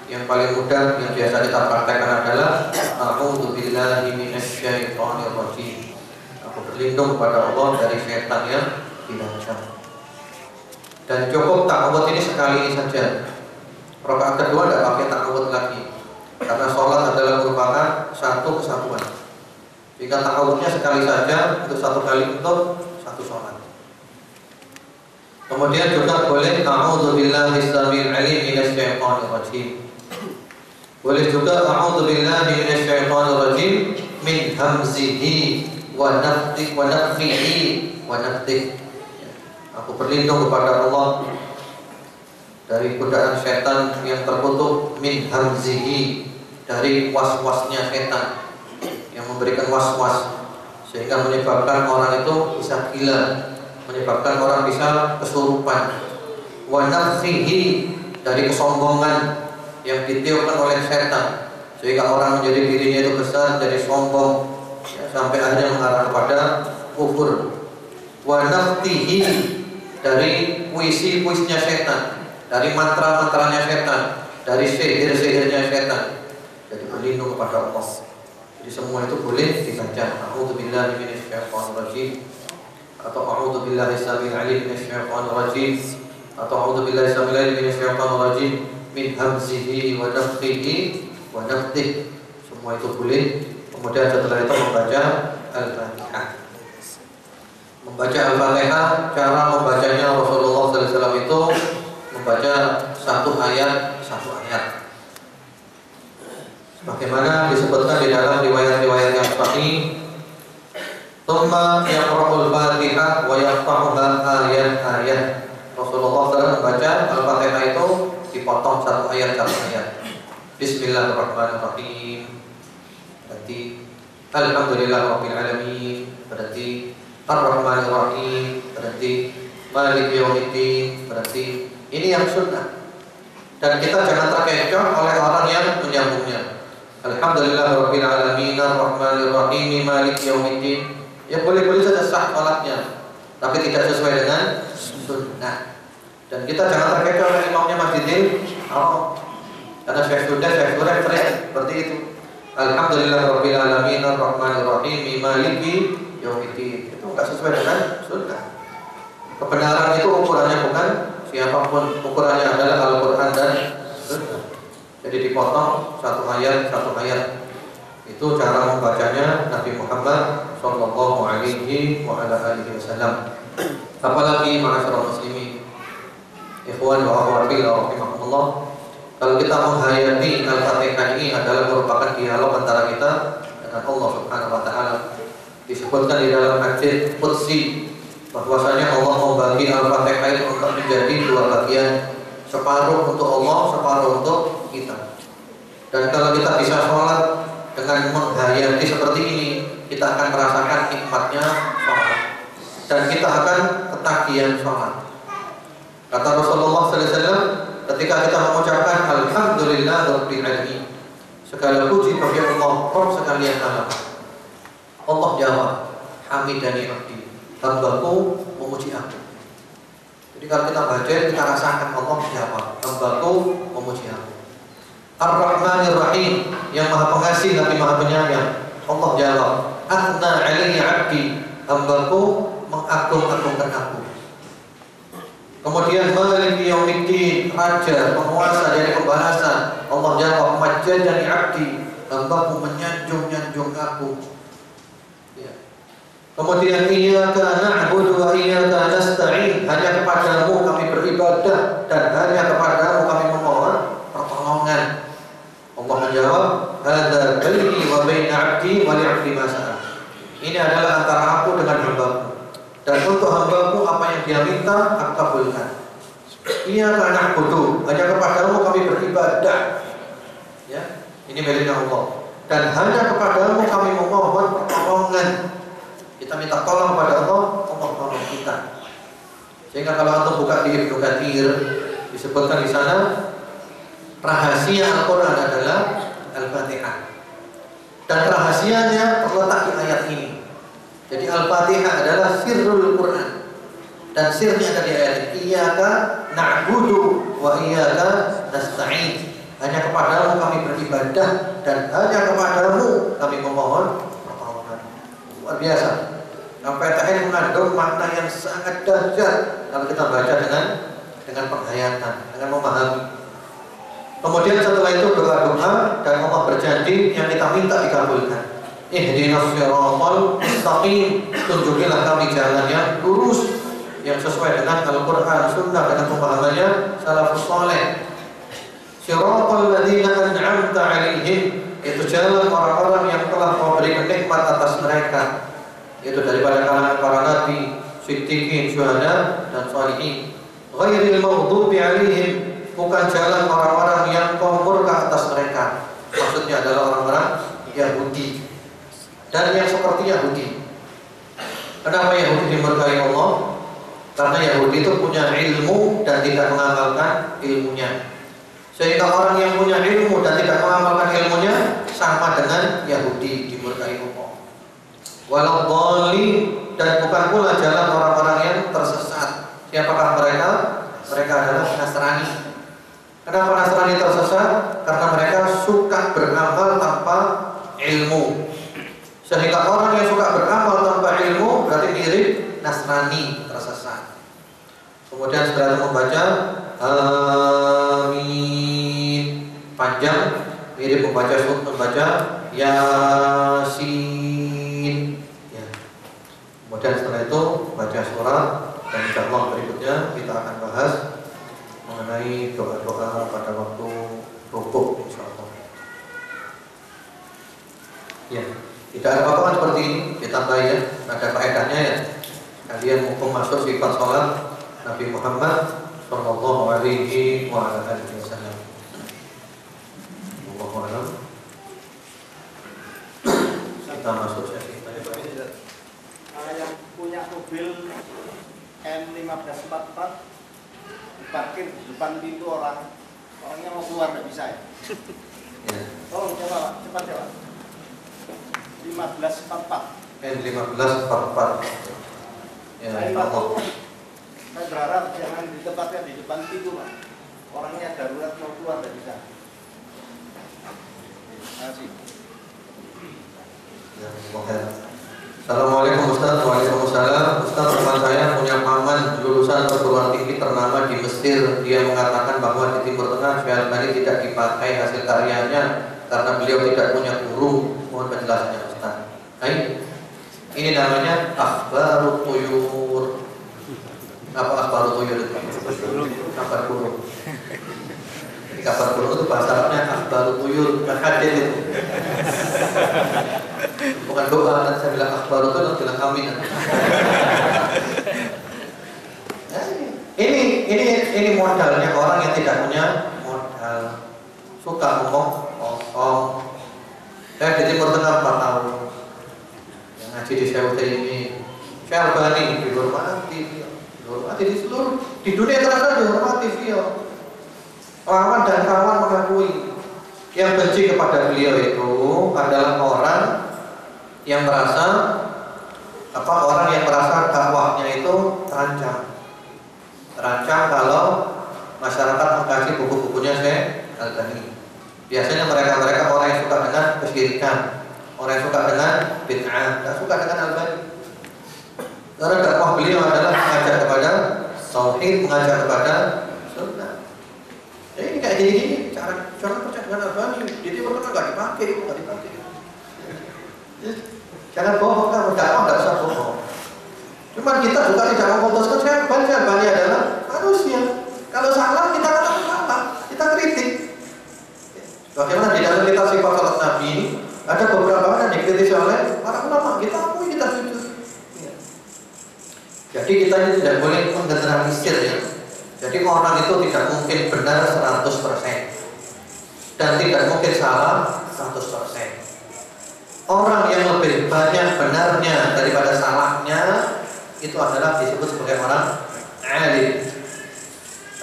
Speaker 1: Yang paling mudah yang biasa kita praktekkan adalah a'udzu billahi minasyaitonir rajim. Aku berlindung kepada Allah dari setan yang dirancang. Dan cukup ta'awudz ini sekali saja. Rakaat kedua tidak pakai ta'awudz lagi. Karena sholat adalah merupakan satu kesatuan. Jika ta'awudnya sekali saja untuk satu kali untuk satu sholat. Kemudian juga boleh a'udzubillahi samil alim minasyaitonir rajim. Boleh juga a'udzubillahi minasyaitonir rajim min hamzihi wa nafthihi wa nafthihi. Aku berlindung kepada Allah dari godaan setan yang terkutuk, min hamzihi, dari was-wasnya setan yang memberikan was-was sehingga menyebabkan orang itu bisa gila, menyebabkan orang bisa kesurupan. Wa nafthihi, dari kesombongan yang ditiupkan oleh setan sehingga orang menjadi dirinya itu besar, jadi sombong ya, sampai akhirnya mengarah kepada kufur. Wa nafthihi, dari puisi-puisinya setan, dari mantra-mantranya setan, dari sihir-sihirnya setan. Jadi berlindung kepada Allah. Jadi semua itu boleh dibaca. A'udzubillahi minasyaitonir rajim, atau a'udzubillahi samil alim minasyaitonir rajim, atau a'udzubillahi samil alim minasyaitonir rajim min hamzihi wa nafthihi wa nafthihi. Semua itu boleh. Kemudian setelah itu membaca Al-Fatihah. Membaca Al-Fatihah, cara membacanya Rasulullah SAW itu membaca satu ayat. Bagaimana disebutkan di dalam riwayat-riwayat yang sahih, tsumma yaqra'ul Fatihah wa yaqta'uha ayat-ayat. Rasulullah SAW membaca Al-Fatihah itu dipotong satu ayat. Bismillahirrahmanirrahim, berarti Alhamdulillahirabbil alamin, berarti Ar-Rahmanir-Rahim, berarti Maliki Yaumiddin, berarti ini yang sunnah. Dan kita jangan terkecoh oleh orang yang menyambungnya. Alhamdulillahirabbil alamin, Ar-Rahmanir-Rahim, Maliki Yaumiddin. Ya boleh-boleh saja sah salatnya, tapi tidak sesuai dengan sunnah. Dan kita jangan terkecoh oleh imamnya Masjidil Haram. Karena Syekh Sudah seperti itu. Alhamdulillahirabbil alamin, Ar-Rahmanir-Rahim, Maliki Yaumiddin. Enggak sesuai dengan sunnah. Kebenaran itu ukurannya bukan siapapun, ukurannya adalah Al-Quran dan sunnah. Jadi dipotong satu ayat. Itu cara membacanya Nabi Muhammad Sallallahu Alaihi Wasallam. Apalagi ma'asyiral muslimin, ikhwan wa akhwat fillah rahimakumullah, kalau kita menghayati Al-Fatihah ini adalah merupakan dialog antara kita dengan Allah Subhanahu wa taala. Disebutkan di dalam hadits qudsi bahwasanya Allah membagi Al-Fatihah itu untuk menjadi dua bagian, separuh untuk Allah, separuh untuk kita. Dan kalau kita bisa sholat dengan menghayati seperti ini, kita akan merasakan nikmatnya sholat dan kita akan ketagihan sholat. Kata Rasulullah SAW, ketika kita mengucapkan Alhamdulillahirabbil alamin, segala puji bagi Allah, Rabb sekalian alam. Allah jawab, hamidani abdi, hambaku memuji aku. Jadi kalau kita baca, kita rasakan Allah jawab, hambaku memuji aku. Ar-Rahmanir-Rahim, yang maha pengasih tapi maha penyayang, Allah jawab, athna alayya abdi, hambaku mengagung-agungkan aku. Kemudian Maliki Yaumiddin, raja, penguasa dari pembalasan, Allah jawab, majjadani abdi, hambaku menyanjung-nyanjung aku. Kemudian iyyaka na'budu wa iyyaka nasta'in, hanya kepadamu kami beribadah dan hanya kepadamu kami memohon pertolongan. Allah menjawab, hadza baini wa baina 'abdi wa li'abdi ma sa'al. Ini adalah antara aku dengan hambaku, dan untuk hambaku apa yang dia minta aku kabulkan. Iyyaka na'budu, hanya kepadamu kami beribadah. Ya, ini miliknya Allah. Dan hanya kepadamu kami memohon pertolongan. Kita minta tolong kepada Allah, Allah tolong kita. Sehingga kalau antum buka di Ibnu Katsir, disebutkan di sana rahasia Al-Quran adalah Al-Fatihah. Dan rahasianya terletak di ayat ini. Jadi Al-Fatihah adalah sirrul Quran. Dan sirnya ada di ayat ini. Iyyaka na'budu wa iyyaka nasta'in. Hanya kepadamu kami beribadah dan hanya kepadamu kami memohon pertolongan. Luar biasa. Al-Fatihah mengandung makna yang sangat dahsyat kalau kita baca dengan penghayatan, dengan memahami. Kemudian setelah itu doa-doa, dan Allah janji yang kita minta dikabulkan. Ihdinas siratal mustaqim, tunjukilah kami jalan yang lurus yang sesuai dengan Al-Quran, Sunnah, dengan pemahamannya salafus saleh. Siratal ladzina an'amta 'alaihim, itu jalan orang-orang yang telah Kau berikan nikmat atas mereka, yaitu daripada kalangan para nabi, siddiqin, syuhada, dan shalihin. Ghairil maghdubi 'alaihim, bukan jalan orang-orang yang Kau murka atas mereka. Maksudnya adalah orang-orang Yahudi dan yang seperti Yahudi. Kenapa Yahudi dimurkai Allah? Karena Yahudi itu punya ilmu dan tidak mengamalkan ilmunya. Sehingga orang yang punya ilmu dan tidak mengamalkan ilmunya sama dengan Yahudi, dimurkai Allah. Walau dhalin, dan bukan pula jalan orang-orang yang tersesat. Siapakah mereka? Mereka adalah Nasrani. Kenapa Nasrani tersesat? Karena mereka suka beramal tanpa ilmu. Sehingga orang yang suka beramal tanpa ilmu berarti mirip Nasrani tersesat. Kemudian setelah membaca Amin panjang, mirip membaca Yasin. Ya. Kemudian setelah itu baca surat, dan insyaallah berikutnya kita akan bahas mengenai doa-doa pada waktu rukuk insyaallah. Ya. Tidak ada apa-apa seperti ini, ditambah ya, ada faedahnya ya. Kalian mumpung masuk sifat sholat Nabi Muhammad sallallahu alaihi wa alihi wasallam. Allahu a'lam. Kita masuk sesi.
Speaker 2: Yang punya mobil M1544 diparkir di depan pintu orangnya mau keluar nggak bisa ya?
Speaker 1: Ya.
Speaker 2: Tolong coba Pak, cepat coba. 1544.
Speaker 1: N1544. Ya,
Speaker 2: saya berharap jangan ditempatkan di depan pintu, Pak. Orangnya darurat mau keluar nggak bisa. Terima kasih.
Speaker 1: Ya, Assalamualaikum Ustaz. Waalaikumsalam. Ustaz, teman saya punya paman lulusan perguruan tinggi ternama di Mesir. Dia mengatakan bahwa di Timur Tengah Syekh Albani tidak dipakai hasil karyanya karena beliau tidak punya guru. Mohon penjelasannya Ustaz. Ini namanya akhbarut tuyur. Apa akhbarut tuyur itu? Kabar burung. Jadi kabar burung itu bahasa Arabnya akhbarut tuyur, bukan hadis itu. Bukan doa, nanti saya bilang akhbarut tuyur, nanti bilang amin. Ini modalnya orang yang tidak punya modal, suka ngomong kosong. Saya di Timur Tengah 4 tahun, yang ngaji di Syekh ini, Syekh Albani dihormati di seluruh di dunia terasa dihormati beliau. Lawan dan kawan mengakui. Yang benci kepada beliau itu adalah orang yang merasa orang yang merasa dakwahnya itu terancam kalau masyarakat mengkaji buku-bukunya Syekh Albani. Biasanya mereka orang yang suka dengan kesyirikan, orang yang suka dengan bid'ah, tidak suka dengan Albani. Karena dakwah beliau adalah mengajak kepada tauhid, mengajak kepada sunnah. Jadi ini kayak gini, cara percaya dengan Albani. Jadi mereka nggak dipakai. Jangan bohong, kamu dakwah nggak usah bohong. Cuma kita juga tidak memutuskan Syekh Albani adalah manusia. Kalau salah kita katakan salah, kita kritik. Bagaimana di dalam kita sifat salat Nabi ada beberapa yang dikritisi oleh para ulama, kita akui, kita jujur. Ya. Jadi kita ini tidak boleh menggeneralisir ya. Jadi orang itu tidak mungkin benar 100% dan tidak mungkin salah 100%. Orang yang lebih banyak benarnya daripada salahnya itu adalah disebut sebagai orang alim.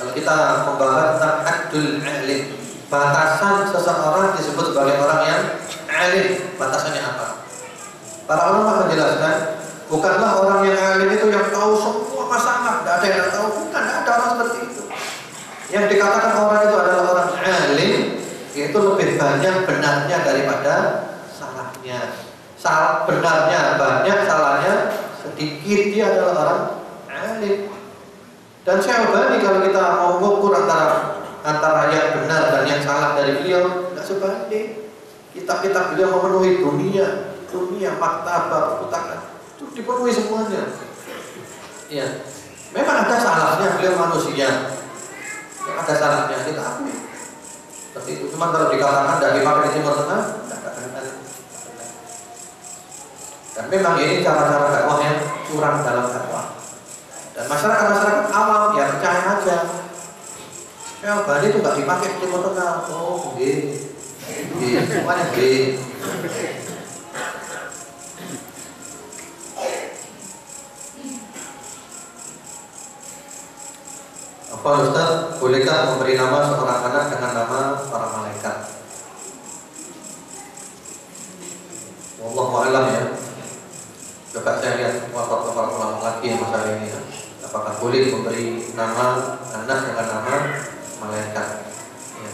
Speaker 1: Kalau kita membahas tentang adul alim, batasan seseorang disebut sebagai orang yang alim. Batasannya apa? Para ulama menjelaskan, bukanlah orang yang alim itu yang tahu semua masalah, tidak ada yang tahu, bukan, tidak ada orang seperti itu. Yang dikatakan orang itu adalah orang alim, yaitu lebih banyak benarnya daripada salahnya. Benarnya banyak, salahnya sedikit. Dia adalah orang alim. Dan Syekh Albani kalau kita mau mengukur antara yang benar dan yang salah dari beliau, tidak sebanding. Kitab-kitab beliau memenuhi dunia maktabah, perpustakaan itu dipenuhi semuanya. Ya, memang ada salahnya, beliau manusia, ada salahnya, kita akui. Tapi itu cuma kalau dikatakan dari dipakai di Timur Tengah, dan memang ini cara-cara dakwah yang curang dalam dakwah. Dan masyarakat awam ya percaya aja. Bali itu nggak dipakai di Timur Tengah. Oh, semuanya Apa Ustaz, bolehkah memberi nama seorang anak dengan nama para malaikat? Wallahu a'lam ya. Coba saya lihat wafat-wafat ulama lagi yang masalah ini ya. Apakah boleh memberi nama anak dengan nama malaikat? Ya.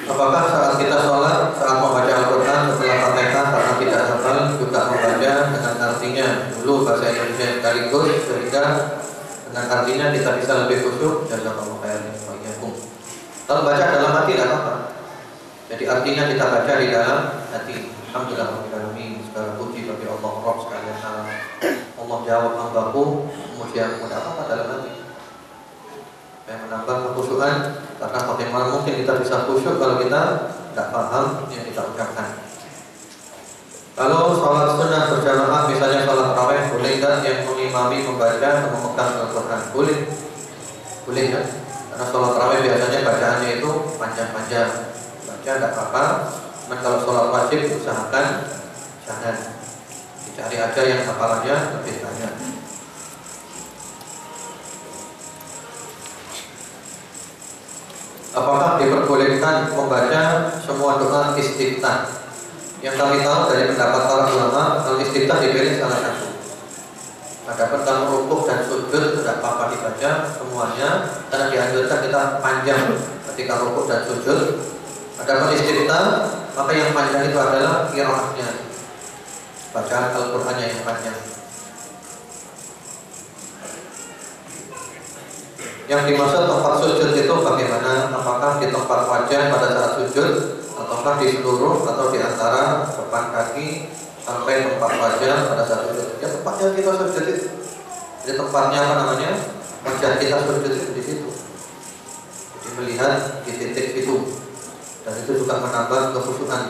Speaker 1: Apakah saat kita sholat, saat membaca Al-Quran setelah Fatihah karena tidak hafal juga membaca dengan artinya dulu bahasa Indonesia sekaligus sehingga dengan artinya kita bisa lebih khusyuk dan jazakallahu khairan. Kalau baca dalam hati tidak apa-apa. Jadi artinya kita baca di dalam hati. Alhamdulillah rabbil alamin. Segala puji bagi Allah Rabb sekalian alam. Allah jawab hambaku, kemudian tidak apa-apa dalam hati. Yang menambah kekhusyukan karena bagaimana mungkin kita bisa khusyuk kalau kita tidak paham yang kita ucapkan. Kalau sholat sunnah berjamaah, misalnya sholat tarawih, boleh tidak yang mengimami membaca atau memegang Al-Quran? Boleh, boleh ya. Karena sholat tarawih biasanya bacaannya itu panjang-panjang. Baca tidak apa-apa. Namun kalau sholat wajib usahakan jangan. Dicari aja yang hafalannya lebih banyak. Apakah diperbolehkan membaca semua doa istiftah? Yang kami tahu dari pendapat para ulama, kalau istiftah dipilih salah satu. Adapun kalau rukuk dan sujud tidak apa-apa dibaca semuanya, karena dianjurkan kita panjang ketika rukuk dan sujud. Adapun istiftah, maka yang panjang itu adalah qiraatnya, bacaan Al-Qur'annya yang panjang. Yang dimaksud tempat sujud itu bagaimana? Apakah di tempat wajah pada saat sujud, ataukah di seluruh atau di antara depan kaki sampai tempat wajah pada saat sujud? Ya tempatnya kita sujud itu. Jadi tempatnya apa namanya? Wajah kita sujud itu di situ. Jadi melihat di titik itu, dan itu juga menambah kekhusyukan.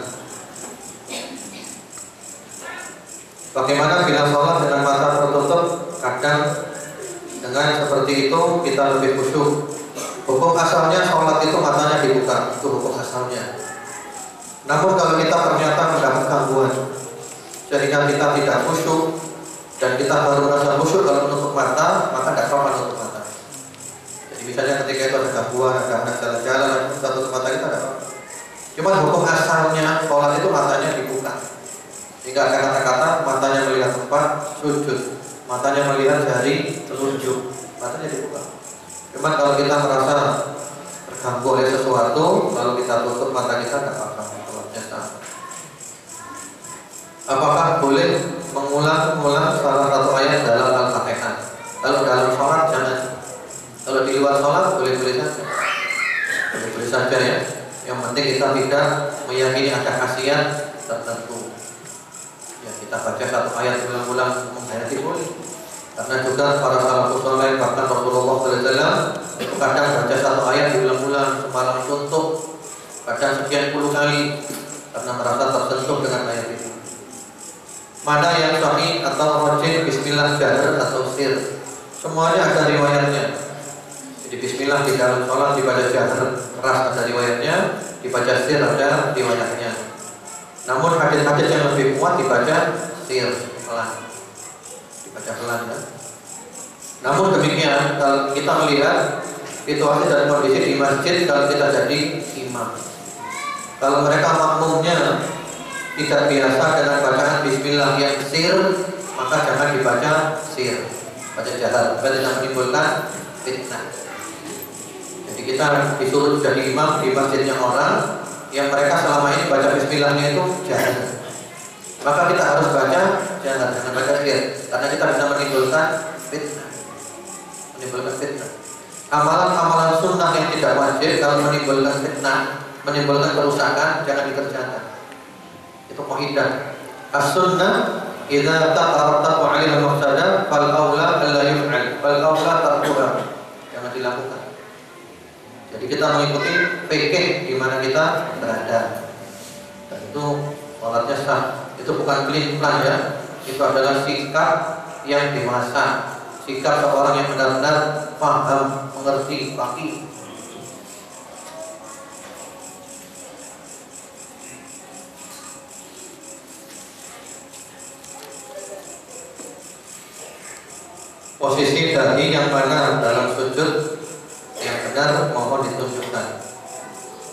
Speaker 1: Bagaimana bila sholat dengan mata tertutup? Kadang dengan seperti itu kita lebih khusyuk. Hukum asalnya sholat itu matanya dibuka, itu hukum asalnya. Namun kalau kita ternyata mendapat gangguan sehingga kita tidak khusyuk dan kita baru merasa khusyuk kalau menutup mata, maka tidak apa-apa menutup mata. Jadi misalnya ketika itu ada gangguan, ada anak jalan-jalan, kita tutup mata, kita tidak apa-apa. Cuma hukum asalnya sholat itu matanya dibuka, sehingga ada kata-kata matanya melihat tempat sujud, matanya melihat jari telunjuk, matanya dibuka. Cuma kalau kita merasa terganggu oleh sesuatu, lalu kita tutup mata kita, tidak apa-apa. Apakah boleh mengulang-ulang salah satu ayat dalam Al-Fatihah? Kalau dalam sholat jangan. Kalau di luar sholat boleh-boleh saja. Boleh-boleh saja ya. Yang penting kita tidak meyakini ada khasiat tertentu. Ya kita baca satu ayat ulang-ulang menghayati boleh. Karena juga para salafus saleh bahkan Rasulullah SAW itu kadang baca satu ayat diulang-ulang semalam suntuk, kadang sekian puluh kali karena merasa tersentuh dengan ayat itu. Mana yang sahih atau rajih bismillah jahar atau sir? Semuanya ada riwayatnya. Jadi bismillah di dalam sholat dibaca jahar keras ada riwayatnya, dibaca sir ada riwayatnya. Namun hadis-hadis yang lebih kuat dibaca sir pelan, dibaca pelan ya. Namun demikian kalau kita melihat situasi dan kondisi di masjid, kalau kita jadi imam, kalau mereka makmumnya tidak biasa dengan bacaan bismillah yang sir, maka jangan dibaca sir, baca jahar, supaya tidak menimbulkan fitnah. Jadi kita disuruh jadi imam di masjidnya orang yang mereka selama ini baca bismillahnya itu jahar, maka kita harus baca jahar, jangan baca sir, karena kita bisa menimbulkan fitnah. Amalan-amalan sunnah yang tidak wajib kalau menimbulkan fitnah, menimbulkan kerusakan, jangan dikerjakan. Itu kaidah. As-sunnah idza taqarrata 'alaiha mafsadah fal aula alla yuf'al, fal aula tarkuha. Jangan dilakukan. Jadi kita mengikuti fikih di mana kita berada. Dan itu sholatnya sah. Itu bukan pelin-pelan ya. Itu adalah sikap yang dewasa. Sikap seorang yang benar-benar paham, mengerti, faqih. Posisi dahi yang mana dalam sujud yang benar mohon ditunjukkan.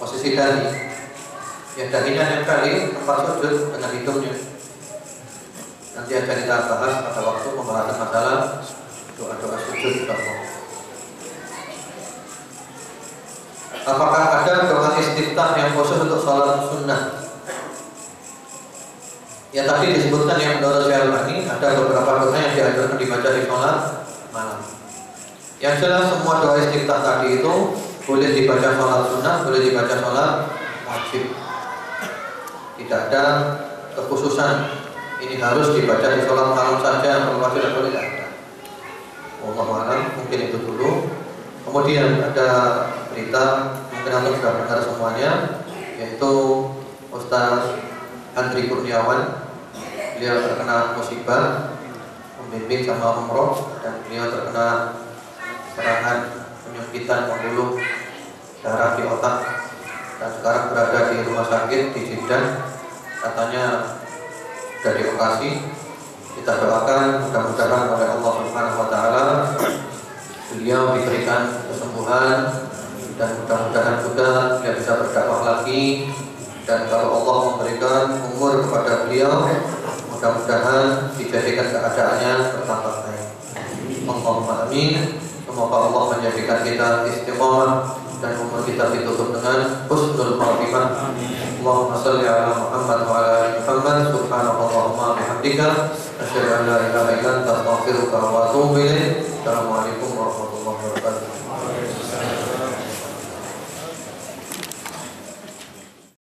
Speaker 1: Posisi dahi, ya dahinya nempel tempat sujud dengan hidungnya. Nanti akan kita bahas pada waktu pembahasan masalah doa-doa sujud. Apakah ada doa istiftah yang khusus untuk sholat sunnah? Ya tadi disebutkan yang menurut Syekh Albani ada beberapa doa yang diajarkan dibaca di sholat malam. Yang jelas semua doa istiftah tadi itu boleh dibaca sholat sunnah, boleh dibaca sholat wajib. Tidak ada kekhususan ini harus dibaca di sholat malam saja, kalau wajib boleh tidak ada. Wallahu a'lam, mungkin itu dulu. Kemudian ada berita, mungkin anda sudah dengar semuanya, yaitu Ustaz Andri Kurniawan. Beliau terkena musibah membimbing sama umroh, dan beliau terkena serangan penyempitan pembuluh darah di otak, dan sekarang berada di rumah sakit di Jeddah. Katanya sudah dioperasi. Kita doakan mudah-mudahan oleh Allah Subhanahu wa taala beliau diberikan kesembuhan, dan mudah-mudahan juga dia bisa berdakwah lagi, dan kalau Allah memberikan umur kepada beliau, mudah-mudahan dijadikan keadaannya bertambah baik. Allahumma amin. Semoga Allah menjadikan kita istiqomah dan umur kita ditutup dengan husnul khatimah. Allahumma salli ala Muhammad wa ala ali Muhammad. Subhanallahumma bihamdika asyhadu an la ilaha illa anta astaghfiruka wa atubu ilaik. Assalamualaikum warahmatullahi wabarakatuh.